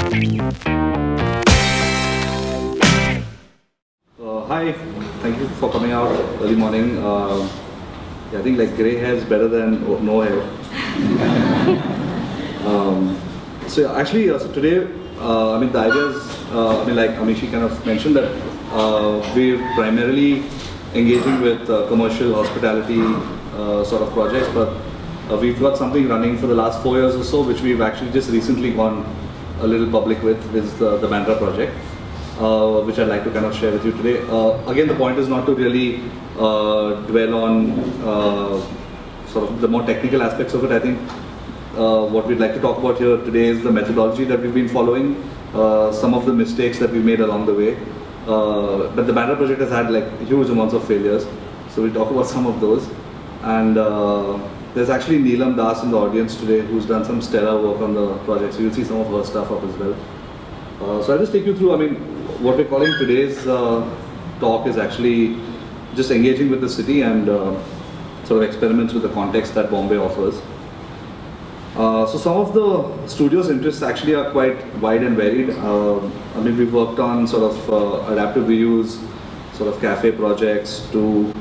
Hi, thank you for coming out early morning. I think like grey hair is better than no hair. So today, the idea is, like Amishi kind of mentioned that we're primarily engaging with commercial hospitality sort of projects, but we've got something running for the last 4 years or so, which we've actually just recently gone a little public with the Bandra project, which I'd like to kind of share with you today. Again, the point is not to really dwell on sort of the more technical aspects of it. I think what we'd like to talk about here today is the methodology that we've been following, some of the mistakes that we made along the way. But the Bandra project has had like huge amounts of failures, so we'll talk about some of those. And there's actually Neelam Das in the audience today who's done some stellar work on the project, so you'll see some of her stuff up as well. So I'll just take you through, what we're calling today's talk is actually just engaging with the city and sort of experiments with the context that Bombay offers. So some of the studio's interests actually are quite wide and varied. We've worked on sort of adaptive reuse, sort of cafe projects to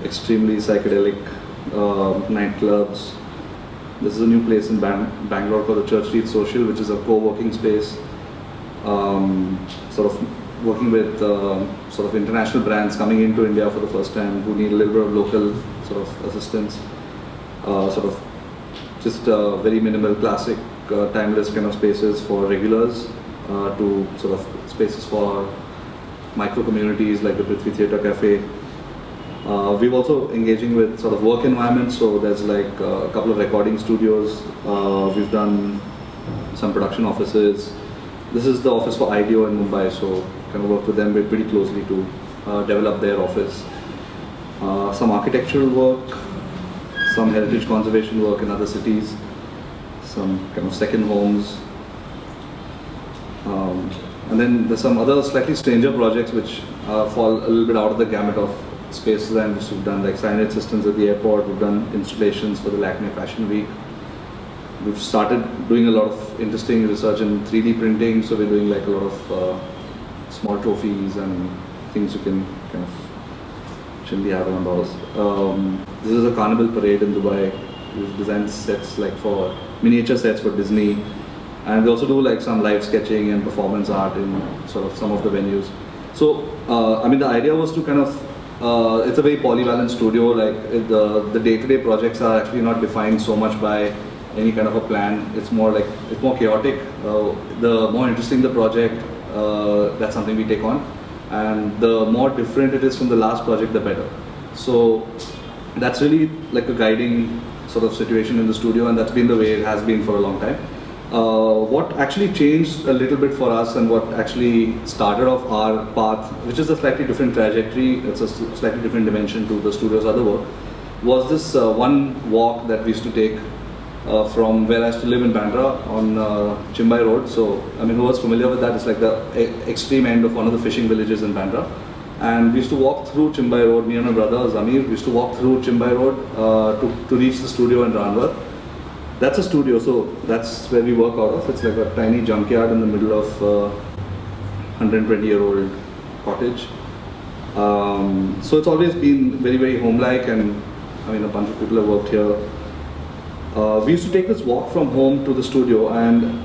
extremely psychedelic nightclubs. This is a new place in Bangalore called the Church Street Social, which is a co-working space. Sort of working with sort of international brands coming into India for the first time who need a little bit of local sort of assistance. Sort of just very minimal, classic, timeless kind of spaces for regulars to sort of spaces for micro-communities like the Prithvi Theatre Cafe. We've also engaging with sort of work environments, so there's like a couple of recording studios. We've done some production offices. This is the office for IDEO in Mumbai, so kind of work with them pretty closely to develop their office. Some architectural work, some heritage conservation work in other cities, some kind of second homes. And then there's some other slightly stranger projects which fall a little bit out of the gamut of space design, which we've done like signage systems at the airport. We've done installations for the Lakme Fashion Week. We've started doing a lot of interesting research in 3D printing, so we're doing like a lot of small trophies and things you can kind of chimney have around the house. This is a carnival parade in Dubai. We've designed sets like for miniature sets for Disney, and we also do like some live sketching and performance art in sort of some of the venues. So the idea was to kind of it's a very polyvalent studio. Like the day-to-day projects are actually not defined so much by any kind of a plan. It's more chaotic. The more interesting the project, that's something we take on, and the more different it is from the last project, the better. So that's really like a guiding sort of situation in the studio, and that's been the way it has been for a long time. What actually changed a little bit for us, and what actually started off our path, which is a slightly different trajectory, it's a slightly different dimension to the studio's other work, was this one walk that we used to take from where I used to live in Bandra on Chimbai Road. So, who was familiar with that? It's like the extreme end of one of the fishing villages in Bandra. And we used to walk through Chimbai Road, me and my brother Zamir, we used to walk through Chimbai Road to reach the studio in Ranwar. That's a studio, so that's where we work out of. It's like a tiny junkyard in the middle of 120-year-old cottage. So it's always been very, very home-like, and a bunch of people have worked here. We used to take this walk from home to the studio, and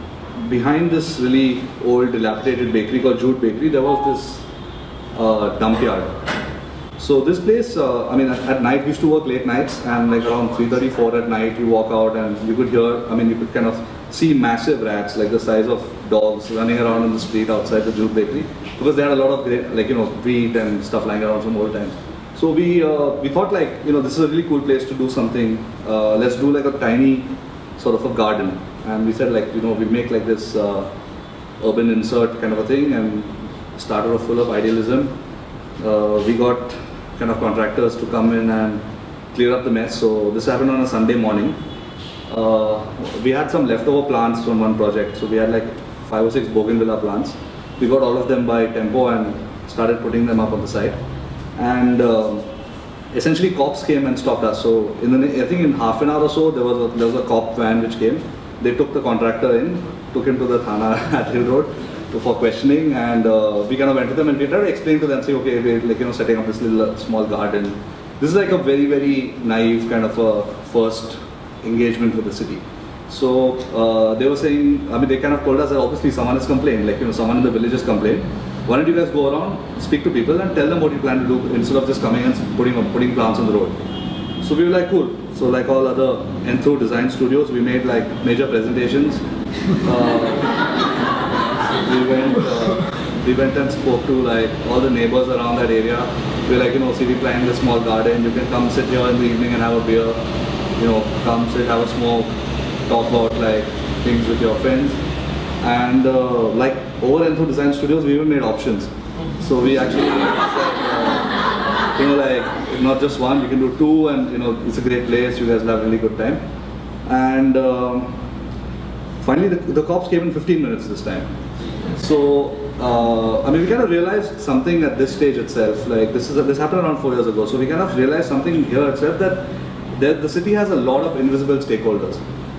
behind this really old dilapidated bakery called Jute Bakery, there was this dump yard. So this place, at night we used to work late nights, and like around 3:30, 4 at night you walk out and you could hear, you could kind of see massive rats like the size of dogs running around in the street outside the Jute Bakery, because they had a lot of wheat and stuff lying around from old times. So we thought this is a really cool place to do something. Let's do like a tiny sort of a garden, and we said we make like this urban insert kind of a thing, and started off full of idealism. We got kind of contractors to come in and clear up the mess. So this happened on a Sunday morning. We had some leftover plants from one project, so we had like 5 or 6 bougainvillea plants. We got all of them by tempo and started putting them up on the site. And essentially cops came and stopped us. So I think in half an hour or so there was a cop van which came. They took the contractor in, took him to the Thana at Hill Road for questioning, and we kind of went to them and we tried to explain to them, say, okay, we're like, you know, setting up this little small garden. This is like a very, very naive kind of a first engagement with the city. So they were saying, I mean, they kind of told us that obviously someone has complained, like, you know, someone in the village has complained. Why don't you guys go around, speak to people and tell them what you plan to do instead of just coming and putting plants on the road. So we were like, cool. So like all other Enthro design studios, we made like major presentations. We went and spoke to like all the neighbors around that area. We were like, you know, see, we planned a small garden. You can come sit here in the evening and have a beer. You know, come sit, have a smoke, talk about like things with your friends. And like over Enthro Design Studios, we even made options. So we actually, you know, like not just one, you can do two, and you know, it's a great place. You guys will have a really good time. And finally, the cops came in 15 minutes this time. So I mean, we kind of realized something at this stage itself. Like this happened around 4 years ago. So we kind of realized something here itself, that the city has a lot of invisible stakeholders.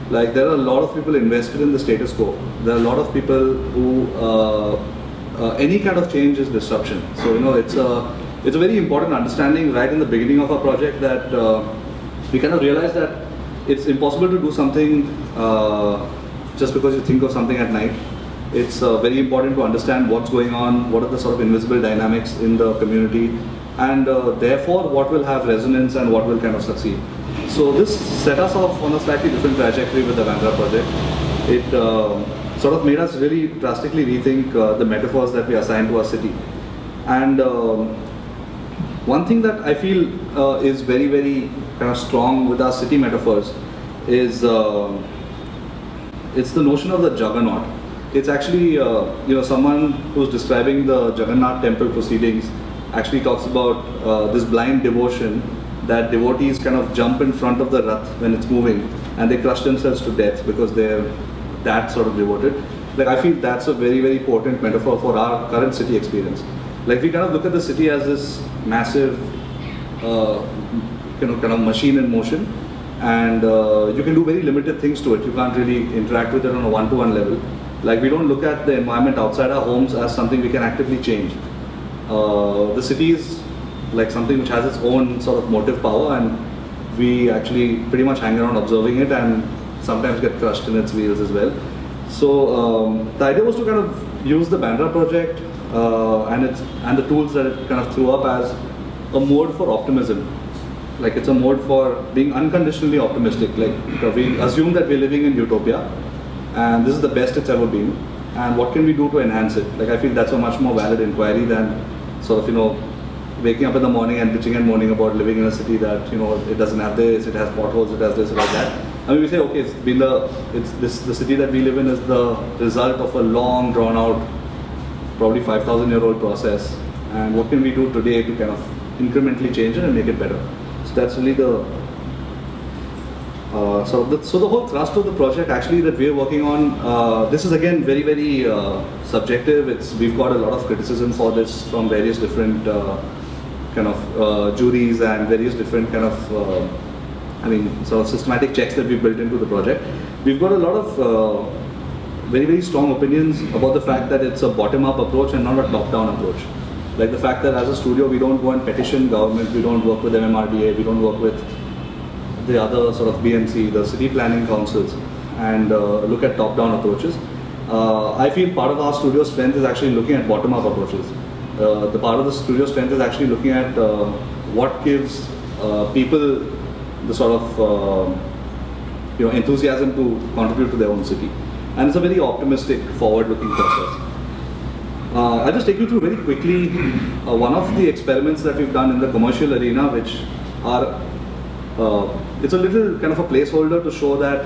Like there are a lot of people invested in the status quo. There are a lot of people who any kind of change is disruption. So you know, it's a very important understanding right in the beginning of our project, that we kind of realized that it's impossible to do something just because you think of something at night. It's very important to understand what's going on, what are the sort of invisible dynamics in the community, and therefore what will have resonance and what will kind of succeed. So this set us off on a slightly different trajectory with the Bandra project. It sort of made us really drastically rethink the metaphors that we assign to our city. And one thing that I feel is very, very kind of strong with our city metaphors is it's the notion of the juggernaut. It's actually, you know, someone who's describing the Jagannath temple proceedings actually talks about this blind devotion, that devotees kind of jump in front of the Rath when it's moving and they crush themselves to death because they're that sort of devoted. Like I feel that's a very, very potent metaphor for our current city experience. Like we kind of look at the city as this massive, kind of machine in motion, and you can do very limited things to it. You can't really interact with it on a one-to-one level. Like we don't look at the environment outside our homes as something we can actively change. The city is like something which has its own sort of motive power, and we actually pretty much hang around observing it and sometimes get crushed in its wheels as well. So the idea was to kind of use the Bandra project and the tools that it kind of threw up as a mode for optimism. Like it's a mode for being unconditionally optimistic. Like we assume that we're living in utopia and this is the best it's ever been, and what can we do to enhance it? Like I feel that's a much more valid inquiry than sort of, you know, waking up in the morning and bitching and moaning about living in a city that, you know, it doesn't have this, it has potholes, it has this, it has that. I mean, we say, okay, the city that we live in is the result of a long, drawn out, probably 5,000-year-old process. And what can we do today to kind of incrementally change it and make it better? So that's really the so the whole thrust of the project actually that we're working on. This is again very, very subjective. We've got a lot of criticism for this from various different kind of juries and various different kind of sort of systematic checks that we've built into the project. We've got a lot of very, very strong opinions about the fact that it's a bottom-up approach and not a top-down approach. Like the fact that as a studio we don't go and petition government, we don't work with MMRDA, we don't work with the other sort of BMC, the city planning councils, and look at top-down approaches. I feel part of our studio strength is actually looking at bottom-up approaches. The part of the studio strength is actually looking at what gives people the sort of enthusiasm to contribute to their own city. And it's a very optimistic, forward-looking process. I'll just take you through very quickly one of the experiments that we've done in the commercial arena, which are it's a little kind of a placeholder to show that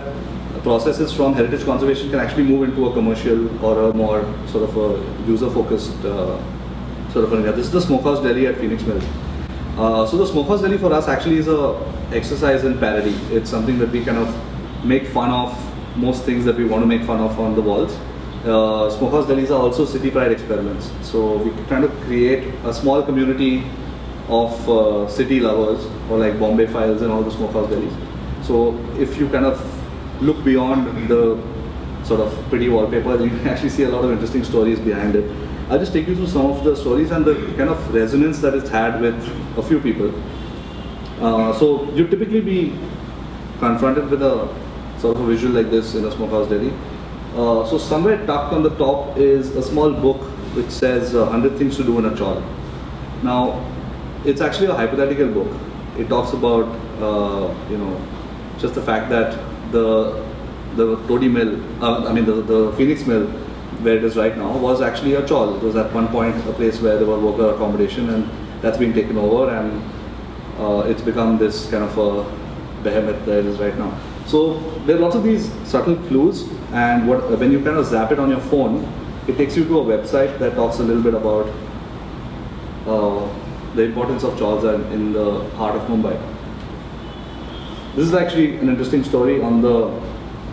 processes from heritage conservation can actually move into a commercial or a more sort of a user-focused sort of an area. This is the Smokehouse Deli at Phoenix Mills. So the Smokehouse Deli for us actually is a exercise in parody. It's something that we kind of make fun of most things that we want to make fun of on the walls. Smokehouse delis are also city pride experiments. So we're trying to create a small community of city lovers, or like Bombay Files and all the Smokehouse delis. So if you kind of look beyond the sort of pretty wallpaper. You can actually see a lot of interesting stories behind it. I'll just take you through some of the stories and the kind of resonance that it's had with a few people. So you typically be confronted with a sort of a visual like this in a smokehouse Delhi. So somewhere tucked on the top is a small book which says 100 things to do in a chawl. Now, it's actually a hypothetical book. It talks about, just the fact that the Toddy mill, the Phoenix mill, where it is right now, was actually a chawl. It was at one point a place where there were worker accommodation, and that's been taken over, and it's become this kind of a behemoth that it is right now. So there are lots of these subtle clues, and when you kind of zap it on your phone, it takes you to a website that talks a little bit about the importance of chawls in the heart of Mumbai. This is actually an interesting story. On the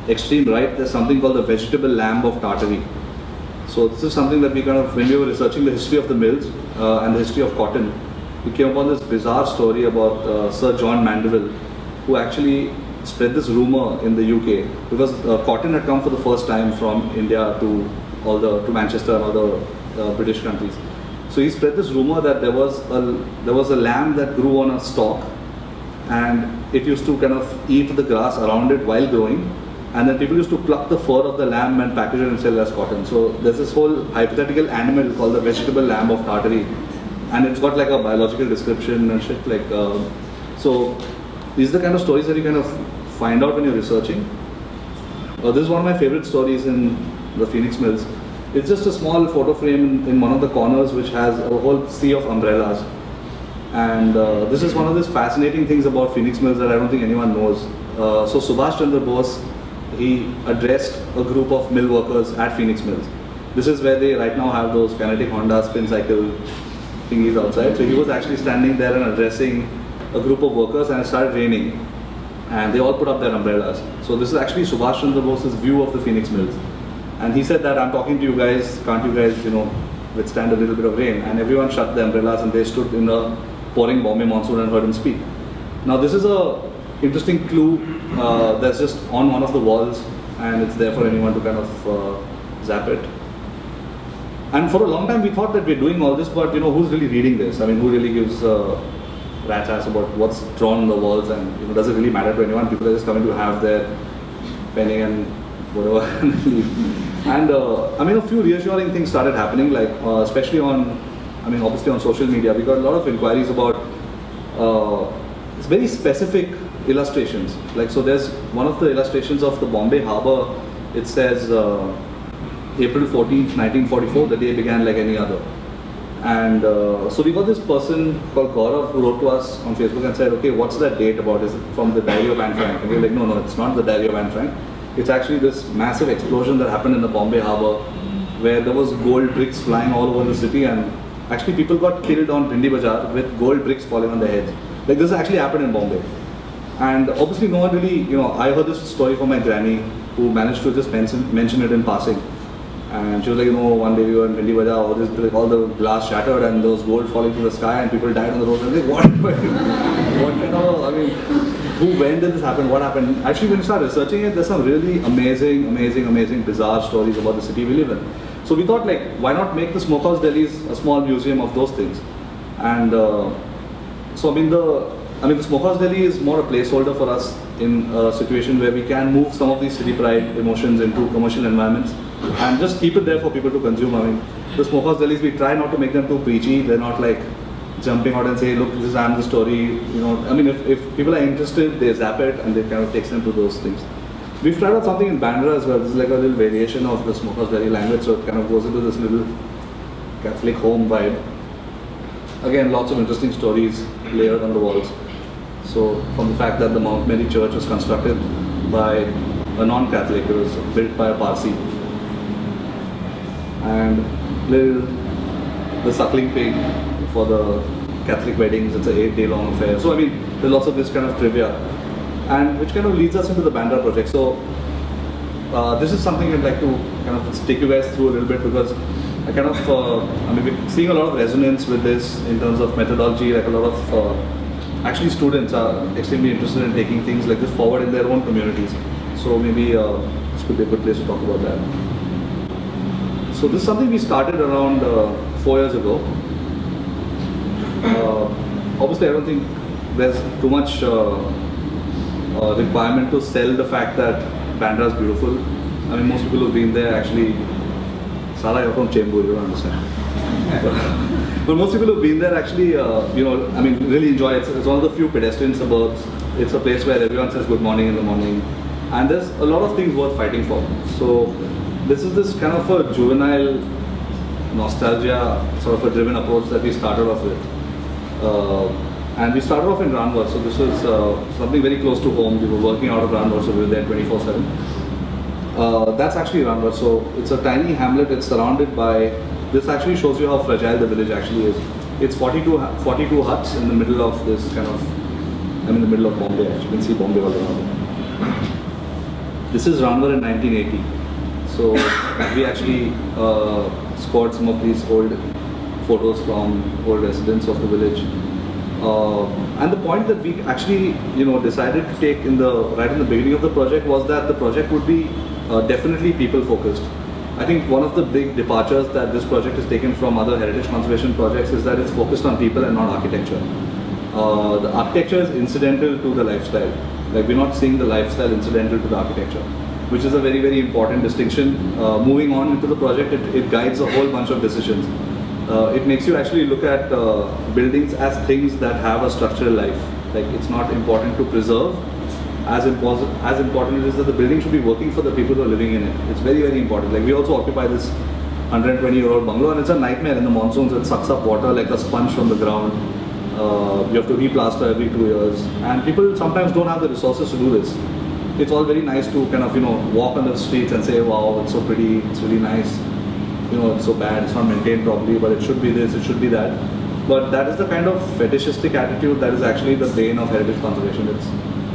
extreme right, there's something called the vegetable lamb of Tartary. So this is something that we kind of, when we were researching the history of the mills and the history of cotton, we came upon this bizarre story about Sir John Mandeville, who actually spread this rumor in the UK, because cotton had come for the first time from India to Manchester and all the British countries. So he spread this rumor that there was a lamb that grew on a stalk, and it used to kind of eat the grass around it while growing, and then people used to pluck the fur of the lamb and package it and sell as cotton. So there's this whole hypothetical animal called the vegetable lamb of Tartary, and it's got like a biological description and shit like. So these are the kind of stories that you kind of find out when you're researching. This is one of my favorite stories in the Phoenix Mills. It's just a small photo frame in one of the corners which has a whole sea of umbrellas. And this is one of these fascinating things about Phoenix Mills that I don't think anyone knows. So Subhash Chandra Bose, he addressed a group of mill workers at Phoenix Mills. This is where they right now have those kinetic Honda spin cycle thingies outside. So he was actually standing there and addressing a group of workers, and it started raining. And they all put up their umbrellas. So this is actually Subhash Chandra Bose's view of the Phoenix Mills. And he said that, I'm talking to you guys, can't you guys, withstand a little bit of rain? And everyone shut the umbrellas and they stood in the pouring Bombay monsoon and heard him speak. Now this is a interesting clue that's just on one of the walls, and it's there for anyone to kind of zap it. And for a long time we thought that we're doing all this, but who's really reading this? I mean, who really gives rat's ass about what's drawn on the walls, and does it really matter to anyone? People are just coming to have their penning and whatever and leave. And a few reassuring things started happening, like especially obviously on social media. We got a lot of inquiries about it's very specific illustrations. Like, so there's one of the illustrations of the Bombay Harbour. It says April 14th, 1944, the day began like any other. And so we got this person called Gaurav who wrote to us on Facebook and said, okay, what's that date about? Is it from the Diary of Anne Frank? And we were like, no, it's not the Diary of Anne Frank. It's actually this massive explosion that happened in the Bombay Harbour, where there was gold bricks flying all over the city, and actually people got killed on Bhindi Bazaar with gold bricks falling on their heads. Like, this actually happened in Bombay. And obviously no one really, I heard this story from my granny, who managed to just mention it in passing. And she was like, one day we were in Bhindi Bazaar, all the glass shattered and there was gold falling to the sky and people died on the road. And like, what kind of, when did this happen? What happened? Actually, when you start researching it, there's some really amazing, bizarre stories about the city we live in. So we thought, like, why not make the Smokehouse Delhi's a small museum of those things? And the Smokehouse Delhi is more a placeholder for us in a situation where we can move some of these city pride emotions into commercial environments and just keep it there for people to consume. The Smokehouse Delis, we try not to make them too preachy. They're not like jumping out and say, look, this is the story. If people are interested, they zap it and it kind of takes them to those things. We've tried out something in Bandra as well. This is like a little variation of the Smokehouse Delhi language, so it kind of goes into this little Catholic home vibe. Again, lots of interesting stories layered on the walls. So, from the fact that the Mount Mary Church was constructed by a non-Catholic, it was built by a Parsi. And the suckling pig for the Catholic weddings, it's an 8-day long affair. So there's lots of this kind of trivia, and which kind of leads us into the Bandra project. So this is something I'd like to kind of take you guys through a little bit, because I kind of, we're seeing a lot of resonance with this in terms of methodology. Like, a lot of actually students are extremely interested in taking things like this forward in their own communities. So maybe which could be a good place to talk about that. So this is something we started around 4 years ago. Obviously, I don't think there's too much requirement to sell the fact that Bandra is beautiful. I mean, most people who've been there actually, Sara, you're from Chembur, you don't understand. But most people who've been there actually, really enjoy it. It's one of the few pedestrian suburbs. It's a place where everyone says good morning in the morning. And there's a lot of things worth fighting for. So this is this kind of a juvenile nostalgia, sort of a driven approach that we started off with. And we started off in Ranvar, so this was something very close to home. We were working out of Ranvar, so we were there 24/7. That's actually Ranvar, so it's a tiny hamlet. It's surrounded by, this actually shows you how fragile the village actually is. It's 42 huts in the middle of this kind of, in the middle of Bombay. As you can see Bombay all around. This is Ranvar in 1980. So we actually scored some of these old photos from old residents of the village. And the point that we actually, decided to take right in the beginning of the project was that the project would be definitely people-focused. I think one of the big departures that this project has taken from other heritage conservation projects is that it's focused on people and not architecture. The architecture is incidental to the lifestyle. Like, we're not seeing the lifestyle incidental to the architecture, which is a very, very important distinction. Moving on into the project, it guides a whole bunch of decisions. It makes you actually look at buildings as things that have a structural life. Like, it's not important to preserve. As important it is that the building should be working for the people who are living in it. It's very, very important. Like, we also occupy this 120-year-old bungalow, and it's a nightmare in the monsoons. It sucks up water like a sponge from the ground. You have to replaster every 2 years, and people sometimes don't have the resources to do this. It's all very nice to kind of, walk on the streets and say, wow, it's so pretty, it's really nice. It's so bad, it's not maintained properly, but it should be this, it should be that. But that is the kind of fetishistic attitude that is actually the bane of heritage conservation. It's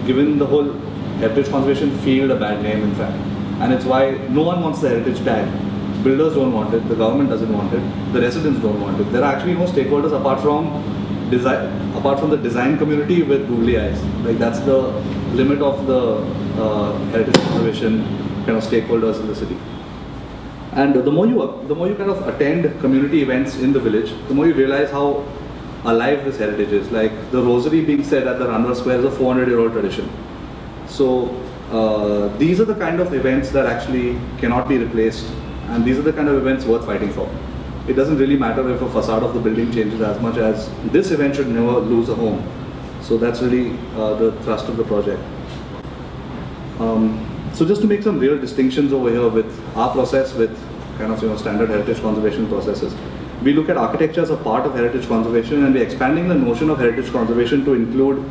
given the whole heritage conservation field a bad name, in fact. And it's why no one wants the heritage tag. Builders don't want it, the government doesn't want it, the residents don't want it. There are actually no stakeholders apart from the design community with googly eyes. Like, that's the limit of the heritage conservation kind of stakeholders in the city. And the more you kind of attend community events in the village, the more you realize how alive this heritage is. Like, the rosary being said at the Ranvar Square is a 400-year-old tradition. So these are the kind of events that actually cannot be replaced, and these are the kind of events worth fighting for. It doesn't really matter if a facade of the building changes as much as this event should never lose a home. So that's really the thrust of the project. So just to make some real distinctions over here with our process with kind of standard heritage conservation processes. We look at architecture as a part of heritage conservation, and we're expanding the notion of heritage conservation to include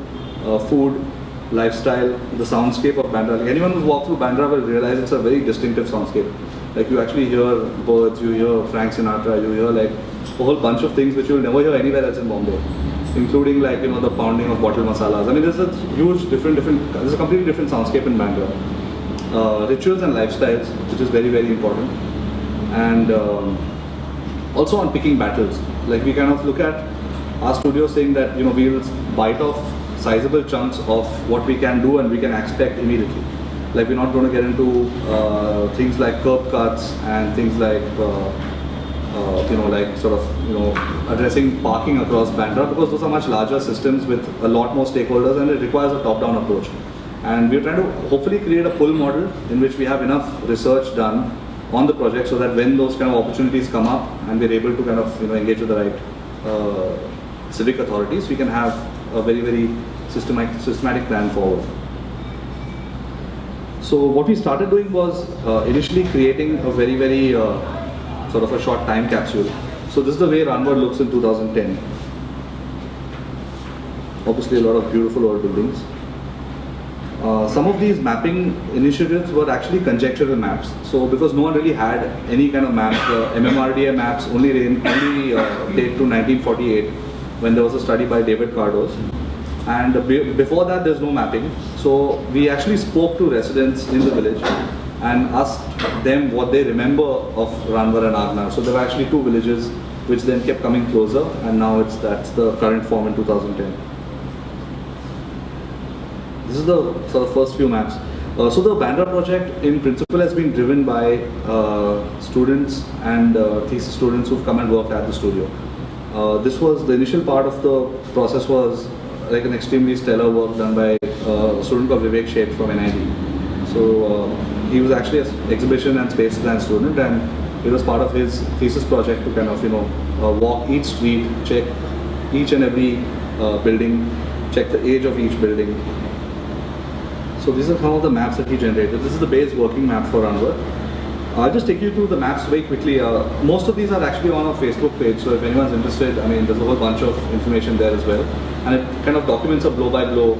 food, lifestyle, the soundscape of Bandra. Like, anyone who's walked through Bandra will realize it's a very distinctive soundscape. Like, you actually hear birds, you hear Frank Sinatra, you hear like a whole bunch of things which you'll never hear anywhere else in Bombay, including like the pounding of bottled masalas. I mean, there's a huge there's a completely different soundscape in Bandra. Rituals and lifestyles, which is very, very important, and also on picking battles. Like, we kind of look at our studio saying that we'll bite off sizable chunks of what we can do and we can expect immediately. Like, we're not going to get into things like curb cuts and things like addressing parking across Bandra, because those are much larger systems with a lot more stakeholders, and it requires a top-down approach. And we're trying to hopefully create a pull model in which we have enough research done on the project so that when those kind of opportunities come up and we're able to kind of engage with the right civic authorities, we can have a very, very systematic plan forward. So what we started doing was initially creating a very, very sort of a short time capsule. So this is the way Ranvar looks in 2010. Obviously a lot of beautiful old buildings. Some of these mapping initiatives were actually conjectural maps. So because no one really had any kind of map, MMRDA maps only date to 1948 when there was a study by David Cardos. And before that there's no mapping. So we actually spoke to residents in the village and asked them what they remember of Ranvar and Agnar. So there were actually two villages which then kept coming closer, and now that's the current form in 2010. This is the sort of first few maps. So the Bandra project in principle has been driven by students and thesis students who've come and worked at the studio. This was the initial part of the process was like an extremely stellar work done by a student called Vivek Sheth from NID. So he was actually an exhibition and space design student, and it was part of his thesis project to kind of walk each street, check each and every building, check the age of each building. So these are some of the maps that he generated. This is the base working map for Ranvar. I'll just take you through the maps very quickly. Most of these are actually on our Facebook page, so if anyone's interested, I mean, there's a whole bunch of information there as well. And it kind of documents a blow-by-blow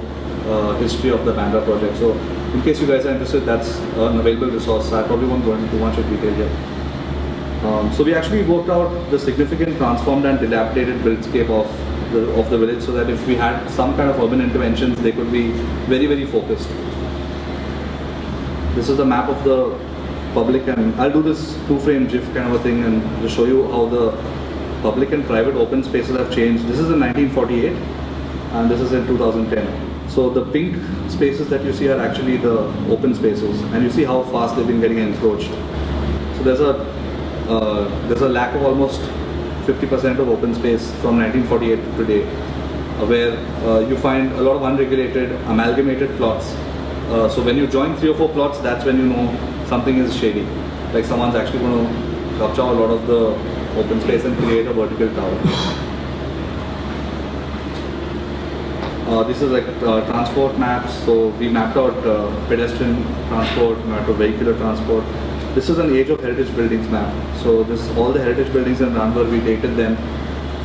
history of the Bandra project. So in case you guys are interested, that's an available resource. I probably won't go into too much of detail here. So we actually worked out the significant transformed and dilapidated buildscape of the village, so that if we had some kind of urban interventions, they could be very, very focused. This is a map of the public, and I'll do this two-frame GIF kind of a thing and just show you how the public and private open spaces have changed. This is in 1948 and this is in 2010. So the pink spaces that you see are actually the open spaces, and you see how fast they've been getting encroached. So there's a lack of almost 50% of open space from 1948 to today, where you find a lot of unregulated amalgamated plots. So when you join 3 or 4 plots, that's when you know something is shady. Like someone's actually going to capture a lot of the open space and create a vertical tower. This is like transport maps. So we mapped out pedestrian transport, mapped out vehicular transport. This is an age of heritage buildings map. So this all the heritage buildings in Ranvar, we dated them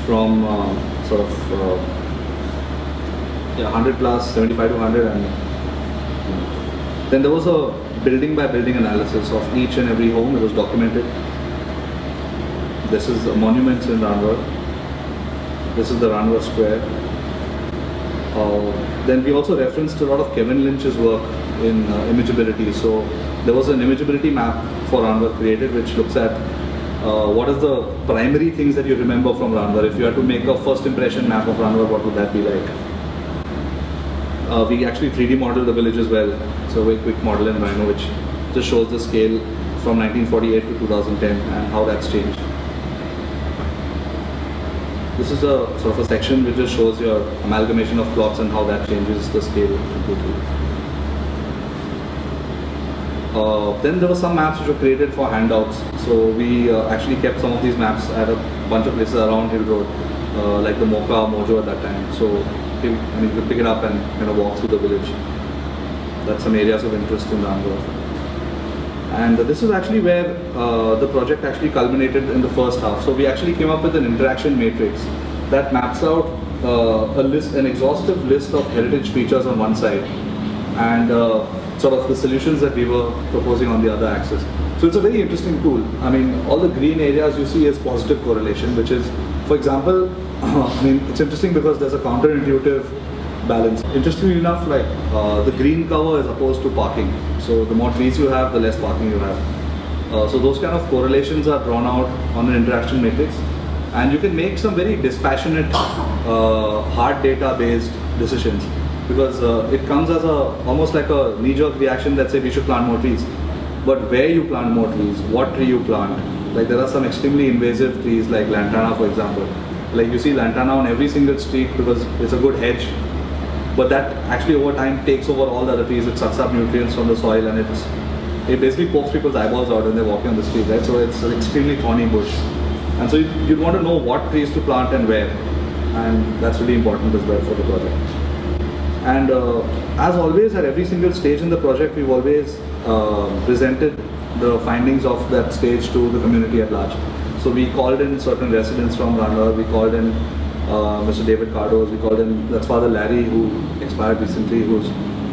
from 100 plus, 75 to 100, and then there was a building by building analysis of each and every home. It was documented. This is monuments in Ranvar. This is the Ranvar Square. Then we also referenced a lot of Kevin Lynch's work in imageability. So there was an imageability map for Ranvar created, which looks at what is the primary things that you remember from Ranvar. If you had to make a first impression map of Ranvar, what would that be like? We actually 3D modeled the village as well. So a very quick model in Rhino, which just shows the scale from 1948 to 2010 and how that's changed. This is a sort of a section which just shows your amalgamation of plots and how that changes the scale completely. Then there were some maps which were created for handouts. So we actually kept some of these maps at a bunch of places around Hill Road, like the Mocha, Mojo at that time. So you could pick it up and kind of walk through the village. That's some areas of interest in Bandra. And this is actually where the project actually culminated in the first half. So we actually came up with an interaction matrix that maps out an exhaustive list of heritage features on one side, and sort of the solutions that we were proposing on the other axis. So it's a very interesting tool. I mean, all the green areas you see is positive correlation, which is, for example, it's interesting because there's a counterintuitive balance. Interestingly enough, like the green cover is opposed to parking. So the more trees you have, the less parking you have. So those kind of correlations are drawn out on an interaction matrix, and you can make some very dispassionate, hard data based decisions, because it comes as almost like a knee-jerk reaction that say we should plant more trees. But where you plant more trees, what tree you plant. Like there are some extremely invasive trees like lantana, for example. Like you see lantana on every single street because it's a good hedge, but that actually over time takes over all the other trees. It sucks up nutrients from the soil, and it basically pokes people's eyeballs out when they're walking on the street, right? So it's an extremely thorny bush. And so you'd want to know what trees to plant and where, and that's really important as well for the project. And as always, at every single stage in the project, we've always presented the findings of that stage to the community at large. So we called in certain residents from Bandra, we called in Mr. David Cardos, we called in that's Father Larry, who expired recently, who's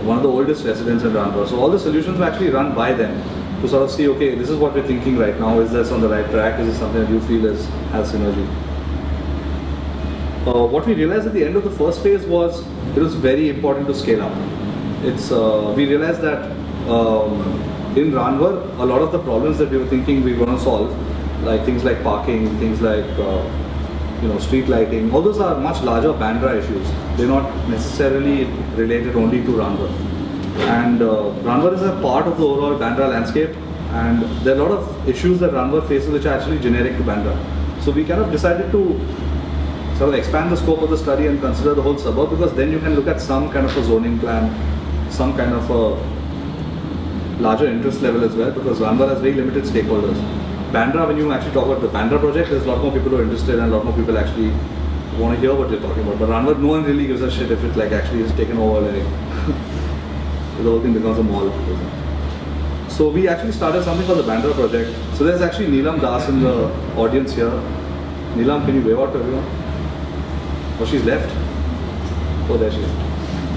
one of the oldest residents in Bandra. So all the solutions were actually run by them to sort of see, okay, this is what we're thinking right now, is this on the right track, is this something that you feel has synergy? What we realized at the end of the first phase was it was very important to scale up. We realized that in Ranvar, a lot of the problems that we were thinking we were going to solve, like things like parking, things like street lighting, all those are much larger Bandra issues. They're not necessarily related only to Ranvar. And Ranvar is a part of the overall Bandra landscape, and there are a lot of issues that Ranvar faces which are actually generic to Bandra. So we kind of decided to sort of expand the scope of the study and consider the whole suburb, because then you can look at some kind of a zoning plan, some kind of a larger interest level as well, because Ranvar has very limited stakeholders. Bandra, when you actually talk about the Bandra project, there's a lot more people who are interested and a lot more people actually want to hear what you're talking about. But Ranvar, no one really gives a shit if it like actually is taken over, like the whole thing becomes a mall. So we actually started something called the Bandra project. So there's actually Neelam Das in the audience here. Neelam, can you wave out to everyone? Oh, she's left. Oh, there she is.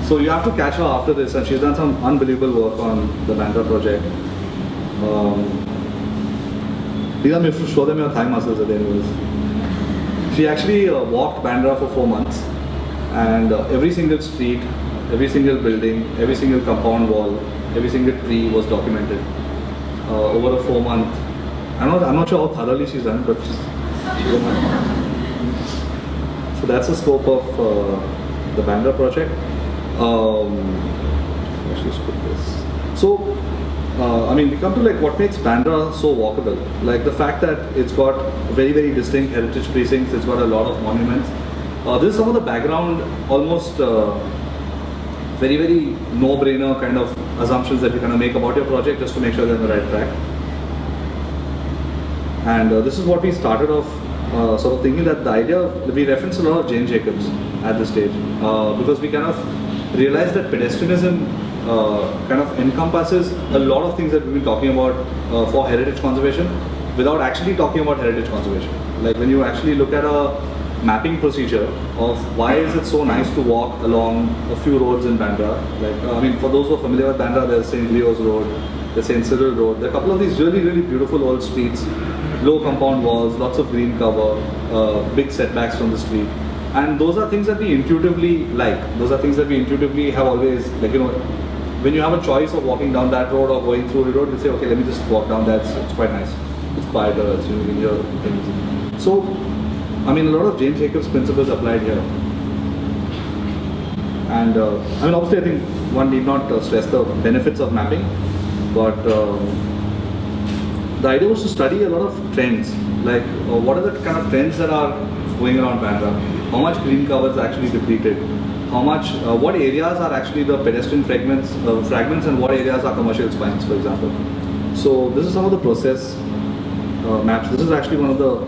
So you have to catch her after this, and she's done some unbelievable work on the Bandra project. Neelam, you have to show them your thigh muscles at the end. She actually walked Bandra for 4 months, and every single street, every single building, every single compound wall, every single tree was documented over a 4-month. I'm not sure how thoroughly she's done, but she did that. So that's the scope of the Bandra project. Actually, skip this. So, I mean, we come to like what makes Bandra so walkable. Like the fact that it's got very, very distinct heritage precincts. It's got a lot of monuments. This is some of the background, almost very, very no-brainer kind of assumptions that you kind of make about your project just to make sure they're on the right track. And this is what we started off sort of thinking, that the idea, we referenced a lot of Jane Jacobs at this stage because we kind of realized that pedestrianism kind of encompasses a lot of things that we've been talking about for heritage conservation without actually talking about heritage conservation. Like when you actually look at a mapping procedure of why is it so nice to walk along a few roads in Bandra. Like, I mean, for those who are familiar with Bandra, there's St. Leo's Road, there's St. Cyril Road. There are a couple of these really, really beautiful old streets, low compound walls, lots of green cover, big setbacks from the street. And those are things that we intuitively like. Those are things that we intuitively have always, like, you know, when you have a choice of walking down that road or going through the road, you say, okay, let me just walk down that. It's quite nice. It's quieter, it's, you can hear things. So, I mean, a lot of James Jacobs principles applied here. And I mean, obviously, I think one need not stress the benefits of mapping, but the idea was to study a lot of trends, like what are the kind of trends that are going around Bandra, how much green cover is actually depleted, how much, what areas are actually the pedestrian fragments, and what areas are commercial spines, for example. So this is some of the process maps. This is actually one of the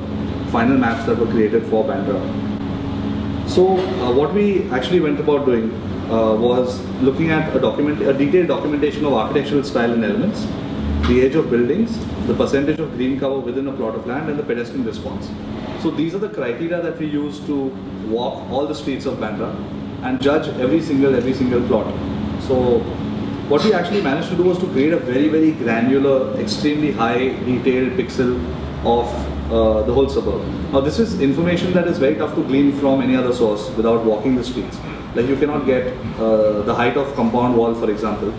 final maps that were created for Bandra. So what we actually went about doing was looking at a detailed documentation of architectural style and elements, the age of buildings, the percentage of green cover within a plot of land, and the pedestrian response. So these are the criteria that we use to walk all the streets of Bandra and judge every single plot. So what we actually managed to do was to create a very, very granular, extremely high detailed pixel of the whole suburb. Now this is information that is very tough to glean from any other source without walking the streets. Like you cannot get the height of compound wall, for example,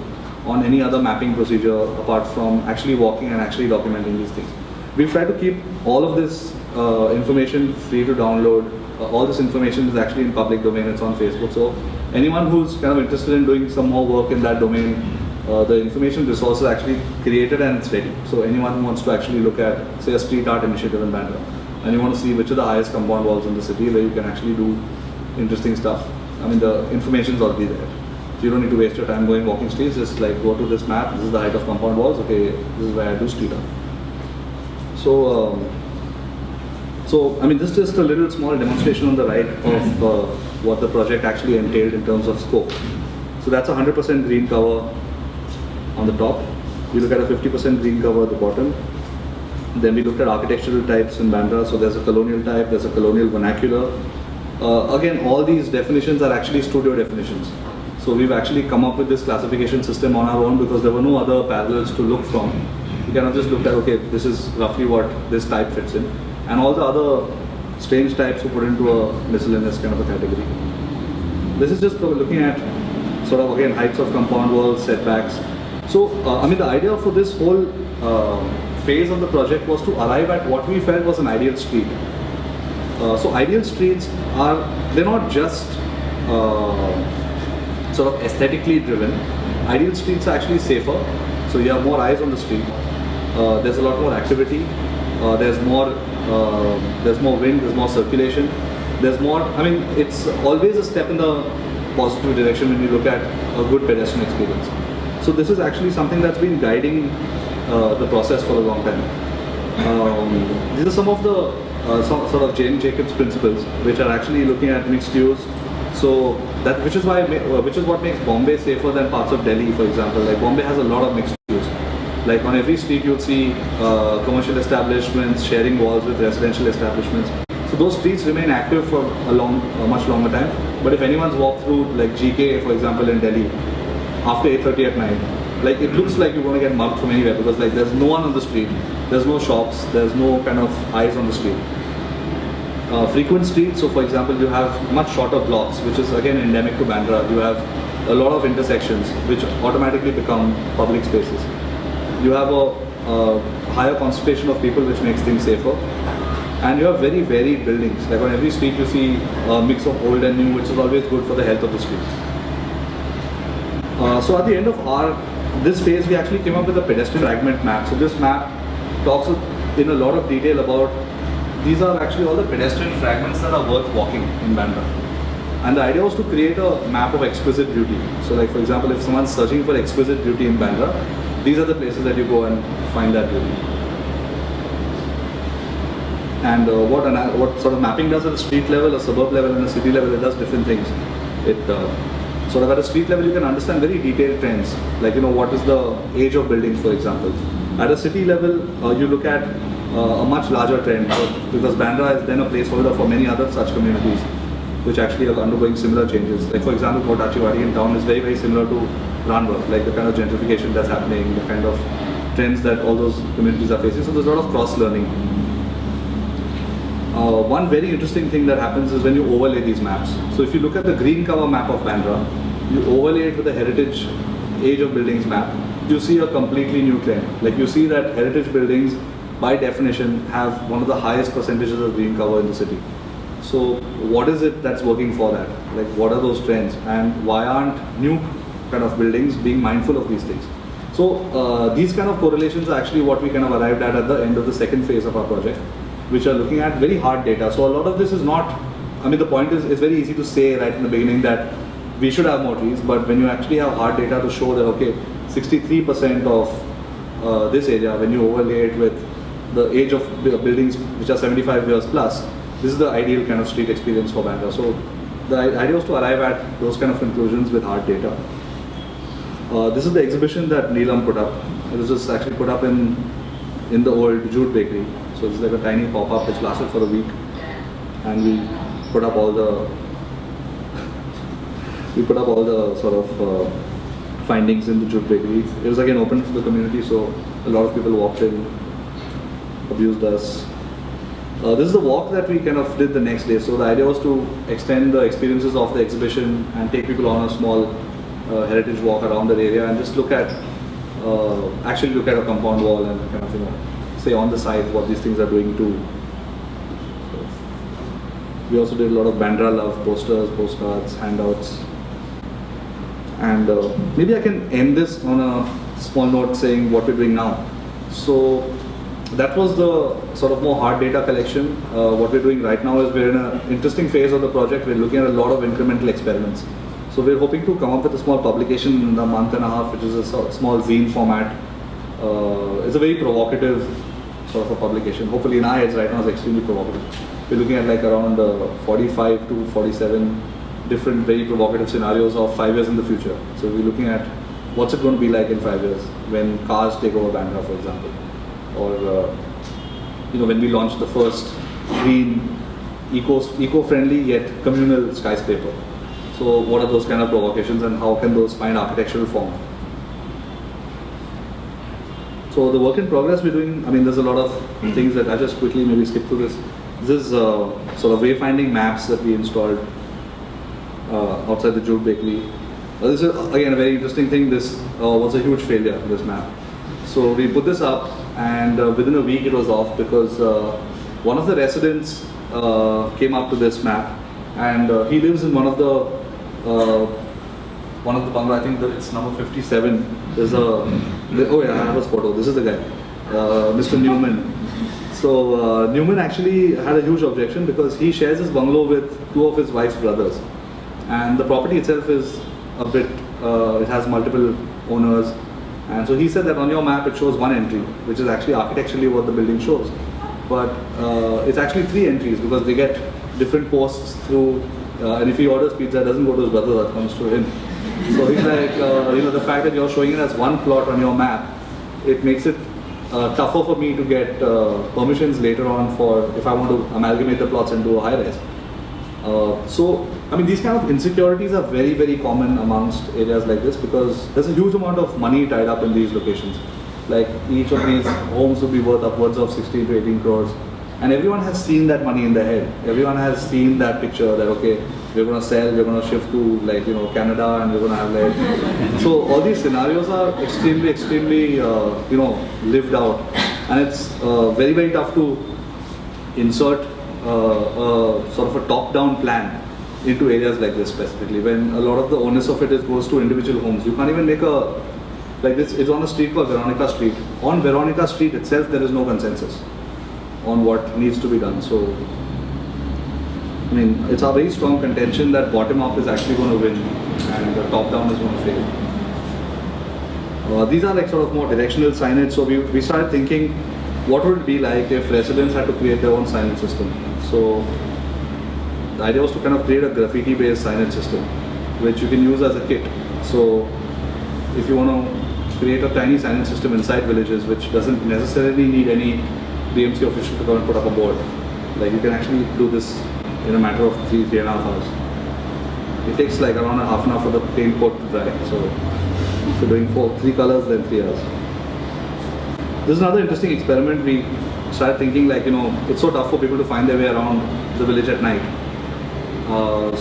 on any other mapping procedure apart from actually walking and actually documenting these things. We've tried to keep all of this information free to download. All this information is actually in public domain, it's on Facebook. So anyone who's kind of interested in doing some more work in that domain, the information resource is actually created and it's ready. So anyone who wants to actually look at, say, a street art initiative in Bandra, and you want to see which are the highest compound walls in the city where you can actually do interesting stuff, I mean, the information's already there. So you don't need to waste your time going walking streets, just like go to this map, this is the height of compound walls, okay, this is where I do street art. So, I mean, this is just a little small demonstration on the right of what the project actually entailed in terms of scope. So that's 100% green cover on the top. We look at a 50% green cover at the bottom. Then we looked at architectural types in Bandra. So there's a colonial type, there's a colonial vernacular. Again, all these definitions are actually studio definitions. So we've actually come up with this classification system on our own because there were no other parallels to look from. We kind of just looked at, okay, this is roughly what this type fits in. And all the other strange types were put into a miscellaneous kind of a category. This is just looking at sort of, again, heights of compound walls, setbacks. So, I mean, the idea for this whole phase of the project was to arrive at what we felt was an ideal street. So ideal streets they're not just sort of aesthetically driven, Ideal streets are actually safer, so you have more eyes on the street. There's a lot more activity. There's more wind. There's more circulation. There's more. I mean, it's always a step in the positive direction when you look at a good pedestrian experience. So this is actually something that's been guiding the process for a long time. These are some of the sort of Jane Jacobs principles, which are actually looking at mixed use. So which is what makes Bombay safer than parts of Delhi, for example. Like Bombay has a lot of mixed use. Like on every street you'll see commercial establishments sharing walls with residential establishments. So those streets remain active for a much longer time. But if anyone's walked through like GK, for example, in Delhi, after 8:30 at night, like it looks like you're going to get mugged from anywhere, because like there's no one on the street, there's no shops, there's no kind of eyes on the street. Frequent streets, so for example, you have much shorter blocks, which is again endemic to Bandra. You have a lot of intersections, which automatically become public spaces. You have a higher concentration of people, which makes things safer. And you have very varied buildings. Like on every street you see a mix of old and new, which is always good for the health of the street. So at the end of this phase, we actually came up with a pedestrian fragment map. So this map talks in a lot of detail about, these are actually all the pedestrian fragments that are worth walking in Bandra. And the idea was to create a map of exquisite beauty. So like for example, if someone's searching for exquisite beauty in Bandra, these are the places that you go and find that beauty. And what sort of mapping does at a street level, a suburb level, and a city level, it does different things. It sort of at a street level, you can understand very detailed trends, like what is the age of buildings, for example. At a city level, you look at a much larger trend, because Bandra is then a placeholder for many other such communities, which actually are undergoing similar changes. Like for example, Kotachiwadi in town is very, very similar to Ranwa, like the kind of gentrification that's happening, the kind of trends that all those communities are facing. So there's a lot of cross-learning. One very interesting thing that happens is when you overlay these maps. So if you look at the green cover map of Bandra, you overlay it with the heritage age of buildings map, you see a completely new trend. Like you see that heritage buildings, by definition, have one of the highest percentages of green cover in the city. So what is it that's working for that? Like what are those trends, and why aren't new kind of buildings being mindful of these things? So these kind of correlations are actually what we kind of arrived at the end of the second phase of our project, which are looking at very hard data. So a lot of this is not, I mean the point is, it's very easy to say right in the beginning that we should have more trees, but when you actually have hard data to show that, okay, 63% of this area, when you overlay it with the age of buildings which are 75 years plus, this is the ideal kind of street experience for Bandra. So the idea was to arrive at those kind of conclusions with hard data. This is the exhibition that Neelam put up. It was just actually put up in the old Jute bakery. So it's like a tiny pop-up which lasted for a week, and we put up all the sort of findings in the Jute bakery. It was again open to the community, so a lot of people walked in, abused us. This is the walk that we kind of did the next day. So the idea was to extend the experiences of the exhibition and take people on a small heritage walk around the area and just actually look at a compound wall and kind of say on the side what these things are doing too. We also did a lot of Bandra love posters, postcards, handouts. And maybe I can end this on a small note saying what we're doing now. So that was the sort of more hard data collection. What we're doing right now is we're in an interesting phase of the project. We're looking at a lot of incremental experiments. So we're hoping to come up with a small publication in a month and a half, which is a small zine format. It's a very provocative sort of a publication. Hopefully in our heads right now it's extremely provocative. We're looking at like around 45 to 47 different very provocative scenarios of 5 years in the future. So we're looking at what's it going to be like in 5 years when cars take over Bandra, for example, or when we launch the first green, eco-friendly yet communal skyscraper. So what are those kind of provocations and how can those find architectural form? So the work in progress we're doing, I mean there's a lot of things that I just quickly maybe skip through this. This is sort of wayfinding maps that we installed outside the Jute bakery. This is again a very interesting thing. This was a huge failure, this map. So we put this up and within a week it was off because one of the residents came up to this map and he lives in one of the one of the bungalow, I think it's number 57. There's oh yeah, I have his photo. This is the guy, Mr. Newman. So Newman actually had a huge objection because he shares his bungalow with two of his wife's brothers, and the property itself is a bit, it has multiple owners, and so he said that on your map it shows one entry, which is actually architecturally what the building shows, but it's actually 3 entries because they get different posts through, and if he orders pizza, it doesn't go to his brother, that comes to him. So he's like, the fact that you're showing it as one plot on your map, it makes it tougher for me to get permissions later on for if I want to amalgamate the plots and do a high rise. So, I mean, these kind of insecurities are very, very common amongst areas like this because there's a huge amount of money tied up in these locations. Like each of these homes would be worth upwards of 16 to 18 crores. And everyone has seen that money in their head. Everyone has seen that picture that, okay, we're going to sell, we're going to shift to Canada, and we're going to have like, so all these scenarios are extremely, extremely, lived out. And it's very, very tough to insert sort of a top-down plan into areas like this specifically, when a lot of the onus of it goes to individual homes. You can't even make like this, it's on a street called Veronica Street. On Veronica Street itself, there is no consensus on what needs to be done. So, I mean, it's a very strong contention that bottom-up is actually going to win and the top-down is going to fail. These are like sort of more directional signage. So we started thinking, what would it be like if residents had to create their own signage system? So the idea was to kind of create a graffiti-based signage system, which you can use as a kit. So if you want to create a tiny signage system inside villages, which doesn't necessarily need any DMC official to go and put up a board, like you can actually do this in a matter of 3.5 hours. It takes like around a half an hour for the paint coat to dry. So if you're doing 3 colors, then 3 hours. This is another interesting experiment. We started thinking like, it's so tough for people to find their way around the village at night.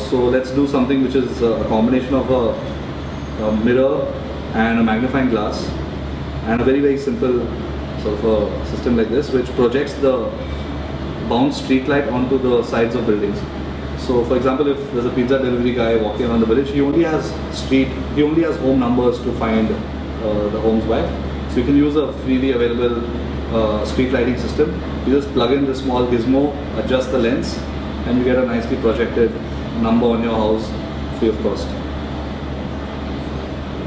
So let's do something which is a combination of a mirror and a magnifying glass and a very, very simple sort of a system like this, which projects the bound street light onto the sides of buildings. So for example, if there's a pizza delivery guy walking around the village, he only has home numbers to find the homes by. So you can use a freely available street lighting system. You just plug in the small gizmo, adjust the lens, and you get a nicely projected number on your house free of cost.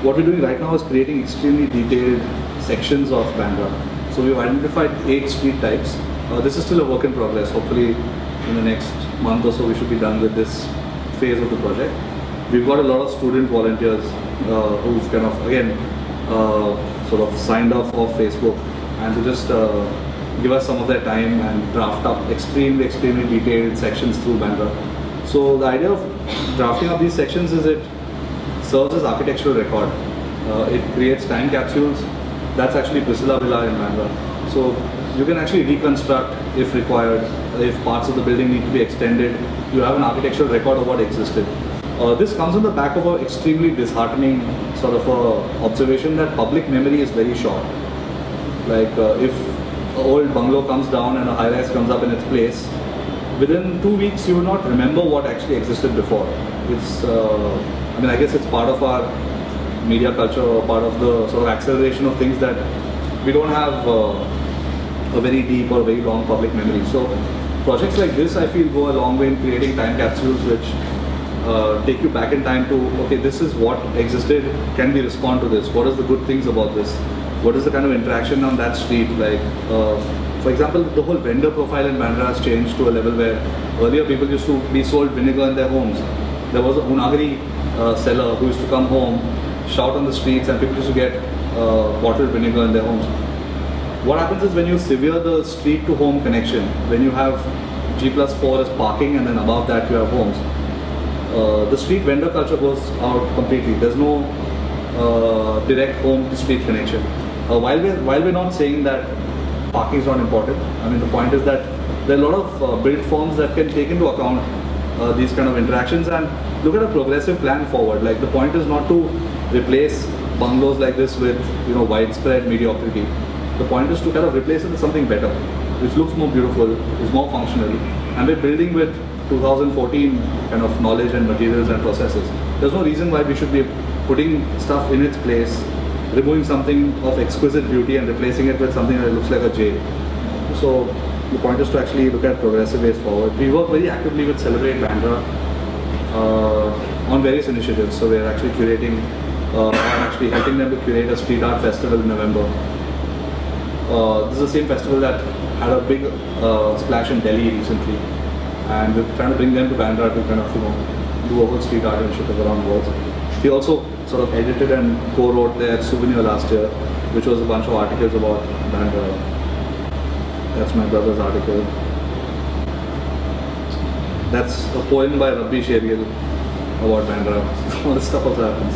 What we're doing right now is creating extremely detailed sections of Bandra. So we've identified 8 street types. This is still a work in progress. Hopefully in the next month or so we should be done with this phase of the project. We've got a lot of student volunteers who've kind of, again, sort of signed off Facebook and to just give us some of their time and draft up extremely, extremely detailed sections through Bandra. So the idea of drafting up these sections is it serves as architectural record. It creates time capsules. That's actually Priscilla Villa in Bandra. So you can actually reconstruct if required. If parts of the building need to be extended, you have an architectural record of what existed. This comes on the back of an extremely disheartening sort of observation that public memory is very short. Like if an old bungalow comes down and a high-rise comes up in its place, within 2 weeks you will not remember what actually existed before. It's, I guess it's part of our media culture or part of the sort of acceleration of things that we don't have a very deep or very long public memory. So projects like this, I feel, go a long way in creating time capsules which take you back in time to, okay, this is what existed, can we respond to this? What is the good things about this? What is the kind of interaction on that street? Like, for example, the whole vendor profile in Bandra has changed to a level where earlier people used to be sold vinegar in their homes. There was a Unagari seller who used to come home, shout on the streets, and people used to get bottled vinegar in their homes. What happens is when you sever the street to home connection, when you have G+4 as parking and then above that you have homes, the street vendor culture goes out completely. There's no direct home to street connection. While we're not saying that parking is not important, I mean the point is that there are a lot of built forms that can take into account these kind of interactions and look at a progressive plan forward. Like the point is not to replace bungalows like this with widespread mediocrity. The point is to kind of replace it with something better, which looks more beautiful, is more functional, and we're building with 2014 kind of knowledge and materials and processes. There's no reason why we should be putting stuff in its place, removing something of exquisite beauty and replacing it with something that looks like a jail. So the point is to actually look at progressive ways forward. We work very actively with Celebrate Bandra on various initiatives. So we're actually curating, or actually helping them to curate a street art festival in November. This is the same festival that had a big splash in Delhi recently, and we're trying to bring them to Bandra to kind of do a whole street art initiative around words. We also sort of edited and co-wrote their souvenir last year, which was a bunch of articles about Bandra. That's my brother's article. That's a poem by Rabbi Sherial about Bandra. All this stuff also happens.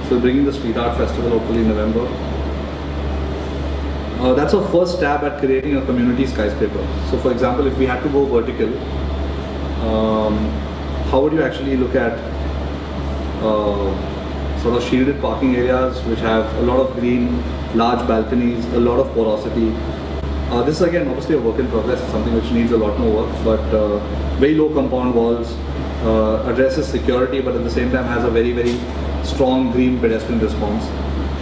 So bringing the street art festival hopefully in November. That's our first stab at creating a community skyscraper. So for example, if we had to go vertical, how would you actually look at sort of shielded parking areas which have a lot of green, large balconies, a lot of porosity. This is again obviously a work in progress, something which needs a lot more work, but very low compound walls, addresses security, but at the same time has a very, very strong green pedestrian response.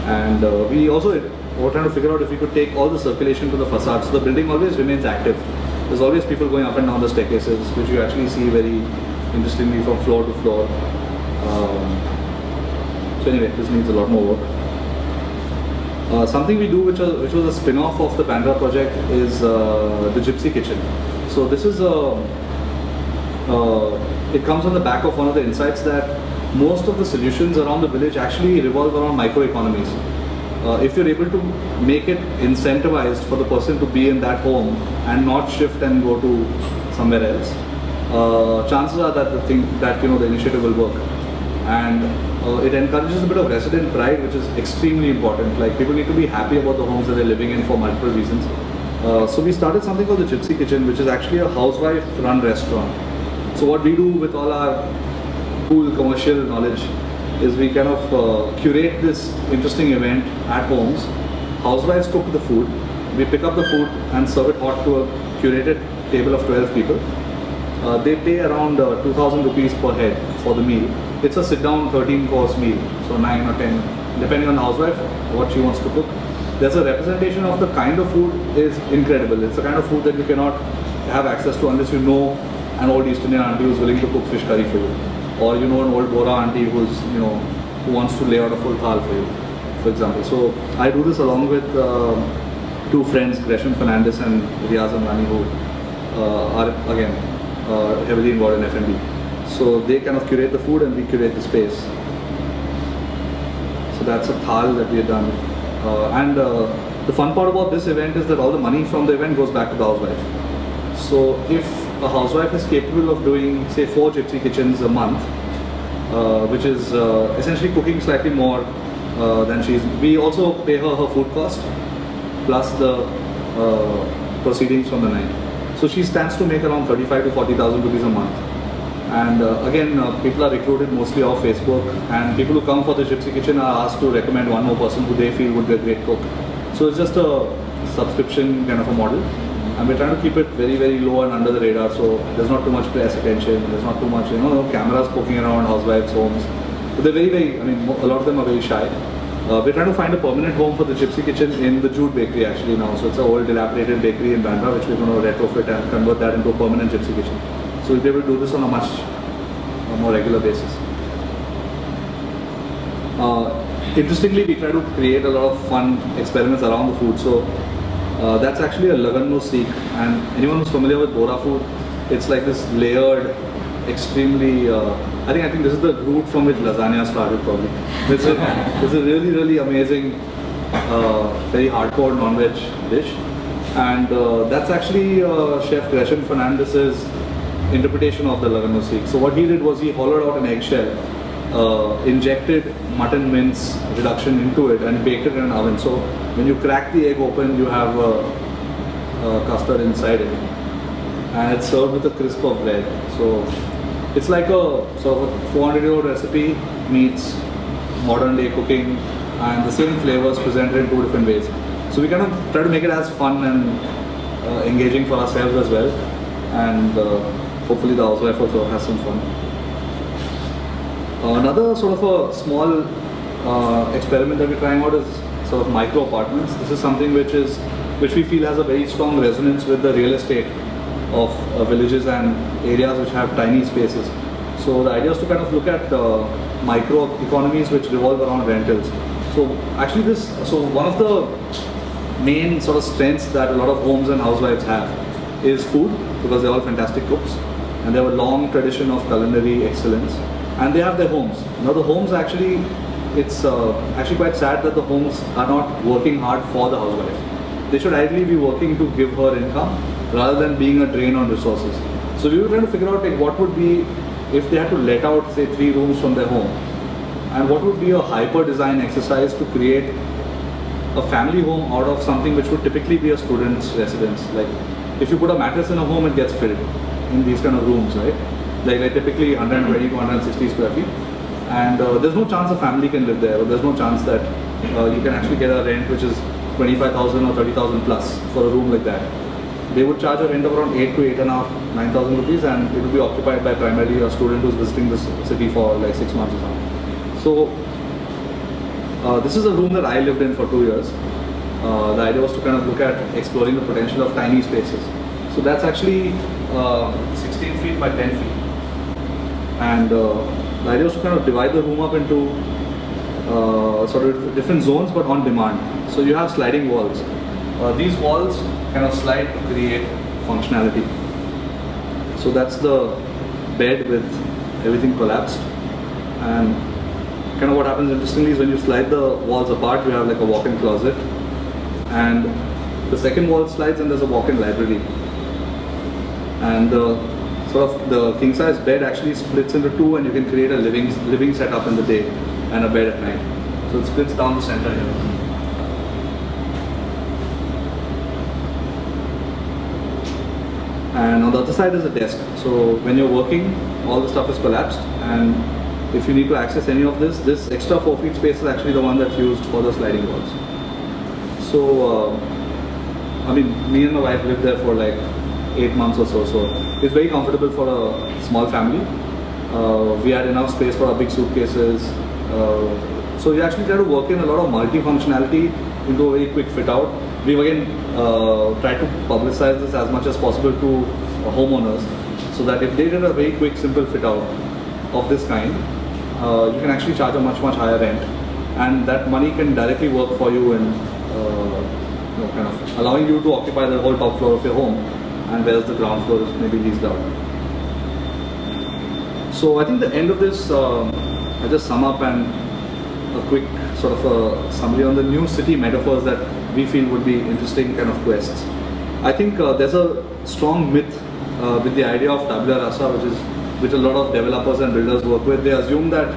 And we also were trying to figure out if we could take all the circulation to the facade, so the building always remains active. There's always people going up and down the staircases, which you actually see very interestingly from floor to floor. So anyway, this needs a lot more work. Something we do which was a spin-off of the Bandra project is the Gypsy Kitchen. So this is it comes on the back of one of the insights that most of the solutions around the village actually revolve around micro-economies. If you're able to make it incentivized for the person to be in that home and not shift and go to somewhere else, chances are that the initiative will work. And it encourages a bit of resident pride, which is extremely important. Like, people need to be happy about the homes that they're living in for multiple reasons. So we started something called the Gypsy Kitchen, which is actually a housewife-run restaurant. So what we do with all our cool commercial knowledge is we kind of curate this interesting event at homes. Housewives cook the food. We pick up the food and serve it hot to a curated table of 12 people. They pay around 2,000 rupees per head for the meal. It's a sit-down 13-course meal, so 9 or 10, depending on the housewife, what she wants to cook. There's a representation of the kind of food is incredible. It's the kind of food that you cannot have access to unless you know an old East Indian auntie who's willing to cook fish curry for you, or you know an old Bora auntie who's who wants to lay out a full thal for you, for example. So I do this along with two friends, Gresham Fernandez and Riaz Amrani, who are again heavily involved in F&B. So they kind of curate the food and we curate the space. So that's a thal that we have done. And the fun part about this event is that all the money from the event goes back to the housewife. So if a housewife is capable of doing, say, 4 Gypsy Kitchens a month, which is essentially cooking slightly more than we also pay her food cost plus the proceedings from the night. So she stands to make around 35 to 40,000 rupees a month. And again, people are recruited mostly off Facebook, and people who come for the Gypsy Kitchen are asked to recommend one more person who they feel would be a great cook. So it's just a subscription kind of a model, and we're trying to keep it very, very low and under the radar, so there's not too much press attention, there's not too much, cameras poking around housewives' homes. But they're very, very, a lot of them are very shy. We're trying to find a permanent home for the Gypsy Kitchen in the Jute Bakery actually now. So it's an old dilapidated bakery in Bandra, which we're going to retrofit and convert that into a permanent Gypsy Kitchen. So we'll be able to do this on a much more regular basis. Interestingly, we try to create a lot of fun experiments around the food. So that's actually a lagan no seek, and anyone who's familiar with Bora food, it's like this layered, extremely, I think this is the root from which lasagna started probably. It's a really, really amazing, very hardcore non-veg dish, and that's actually Chef Gresham Fernandez's interpretation of the lagan no seek. So what he did was he hollowed out an eggshell, injected mutton mince reduction into it and baked it in an oven. So when you crack the egg open, you have custard inside it, and it's served with a crisp of bread. So it's like a 400-year-old recipe meets modern day cooking, and the same flavors presented in 2 different ways. So we kind of try to make it as fun and engaging for ourselves as well, and hopefully the housewife also has some fun. Another sort of a small experiment that we're trying out is sort of micro apartments. This is something which we feel has a very strong resonance with the real estate of villages and areas which have tiny spaces. So the idea is to kind of look at micro-economies which revolve around rentals. So actually one of the main sort of strengths that a lot of homes and housewives have is food, because they're all fantastic cooks and they have a long tradition of culinary excellence, and they have their homes. Now the homes actually, it's actually quite sad that the homes are not working hard for the housewife. They should ideally be working to give her income rather than being a drain on resources. So we were trying to figure out like what would be if they had to let out say 3 rooms from their home, and what would be a hyper design exercise to create a family home out of something which would typically be a student's residence. Like if you put a mattress in a home, it gets filled in these kind of rooms, right? Like typically 120 to 160 square feet, and there's no chance a family can live there, or there's no chance that you can actually get a rent which is 25,000 or 30,000 plus for a room like that. They would charge a rent of around 8 to 8.5, 9,000 rupees, and it would be occupied by primarily a student who's visiting this city for like 6 months or something. So this is a room that I lived in for 2 years. The idea was to kind of look at exploring the potential of tiny spaces. So that's actually 16 feet by 10 feet. And the idea was to kind of divide the room up into sort of different zones, but on demand. So you have sliding walls. These walls kind of slide to create functionality. So that's the bed with everything collapsed. And kind of what happens interestingly is when you slide the walls apart, you have like a walk-in closet. And the second wall slides and there's a walk-in library. And sort of the king-size bed actually splits into 2, and you can create a living setup in the day and a bed at night. So it splits down the center here. And on the other side is a desk. So when you're working, all the stuff is collapsed, and if you need to access any of this extra 4 feet space is actually the one that's used for the sliding walls. So, I mean, me and my wife lived there for like 8 months or so it's very comfortable for a small family. We had enough space for our big suitcases. So we actually try to work in a lot of multi-functionality into a very quick fit out. We've again tried to publicize this as much as possible to homeowners, so that if they did a very quick, simple fit out of this kind, you can actually charge a much higher rent, and that money can directly work for you in kind of allowing you to occupy the whole top floor of your home, and whereas the ground floor is maybe leased out. So I think the end of this, I just sum up and a quick sort of a summary on the new city metaphors that we feel would be interesting kind of quests. I think there's a strong myth with the idea of tabula rasa, which a lot of developers and builders work with. They assume that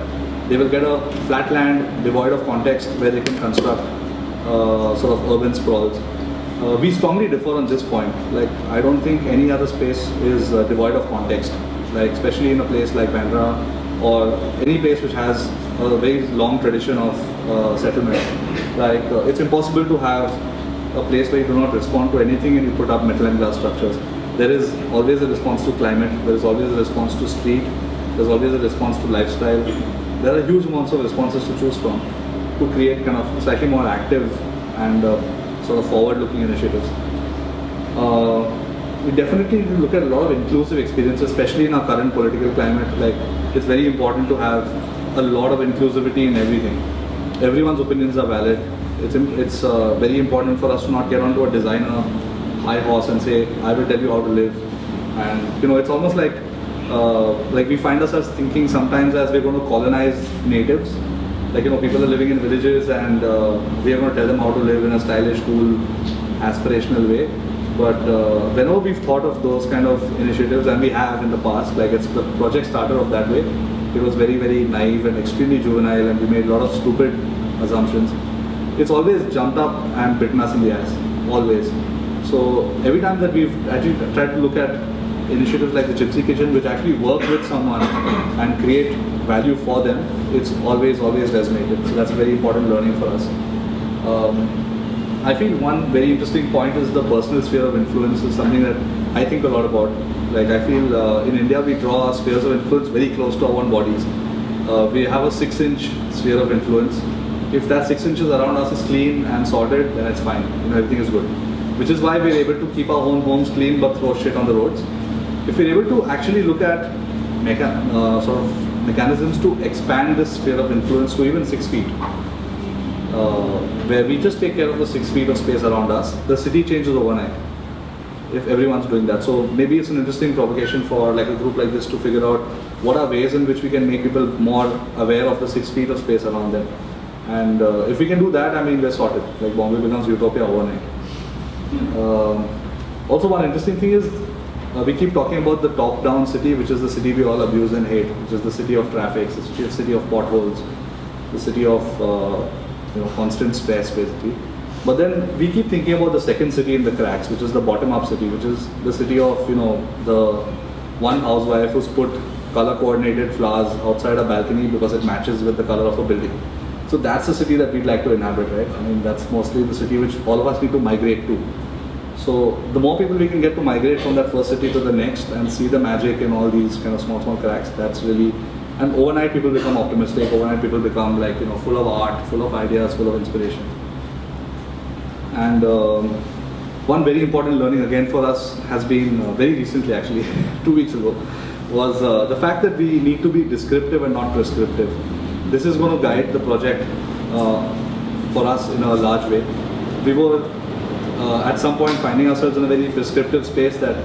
they will get a flat land devoid of context where they can construct sort of urban sprawls. We strongly differ on this point. Like, I don't think any other space is devoid of context, like especially in a place like Bandra or any place which has a very long tradition of settlement. Like, it's impossible to have a place where you do not respond to anything and you put up metal and glass structures. There is always a response to climate, there is always a response to street, there's always a response to lifestyle. There are huge amounts of responses to choose from to create kind of slightly more active and sort of forward-looking initiatives. We definitely need to look at a lot of inclusive experiences, especially in our current political climate. Like, it's very important to have a lot of inclusivity in everything. Everyone's opinions are valid. It's very important for us to not get onto a designer high horse and say, I will tell you how to live. And it's almost like we find ourselves thinking sometimes as we're going to colonize natives. Like, people are living in villages and we are going to tell them how to live in a stylish, cool, aspirational way. But whenever we've thought of those kind of initiatives, and we have in the past, like it's the project started off that way, it was very, very naive and extremely juvenile, and we made a lot of stupid assumptions. It's always jumped up and bitten us in the ass, always. So every time that we've actually tried to look at initiatives like the Gypsy Kitchen, which actually work with someone and create value for them, it's always resonated. So that's a very important learning for us. I feel one very interesting point is the personal sphere of influence is something that I think a lot about. Like, I feel in India we draw our spheres of influence very close to our own bodies. we have a 6-inch sphere of influence. If that 6 inches around us is clean and sorted, then it's fine. Everything is good. Which is why we're able to keep our own homes clean but throw shit on the roads. If we're able to actually look at sort of mechanisms to expand this sphere of influence to even 6 feet, where we just take care of the 6 feet of space around us, the city changes overnight. If everyone's doing that. So maybe it's an interesting provocation for like a group like this to figure out what are ways in which we can make people more aware of the 6 feet of space around them. And if we can do that, I mean, we're sorted. Like Bombay becomes utopia overnight. Also, one interesting thing is we keep talking about the top-down city, which is the city we all abuse and hate, which is the city of traffic, the city of potholes, the city of constant stress, basically. But then we keep thinking about the second city in the cracks, which is the bottom-up city, which is the city of the one housewife who's put color-coordinated flowers outside a balcony because it matches with the color of a building. So that's the city that we'd like to inhabit, right? I mean, that's mostly the city which all of us need to migrate to. So the more people we can get to migrate from that first city to the next and see the magic in all these kind of small cracks, that's really. And overnight people become optimistic. Overnight people become like full of art, full of ideas, full of inspiration. And one very important learning again for us has been very recently, actually 2 weeks ago, was the fact that we need to be descriptive and not prescriptive. This is going to guide the project for us in a large way. We were at some point finding ourselves in a very prescriptive space that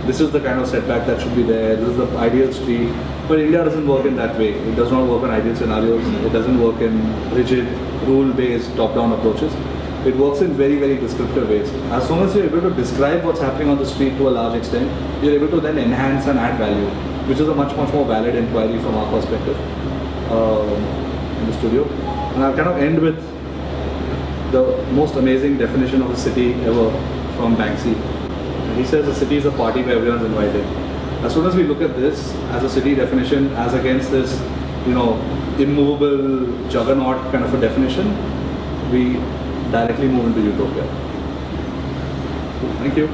this is the kind of setback that should be there, this is the ideal street. But India doesn't work in that way. It does not work in ideal scenarios. It doesn't work in rigid, rule-based, top-down approaches. It works in very, very descriptive ways. As soon as you're able to describe what's happening on the street to a large extent, you're able to then enhance and add value, which is a much more valid inquiry from our perspective in the studio. And I'll kind of end with the most amazing definition of a city ever from Banksy. He says a city is a party where everyone's invited. As soon as we look at this as a city definition, as against this, immovable juggernaut kind of a definition, we directly move into utopia. Thank you.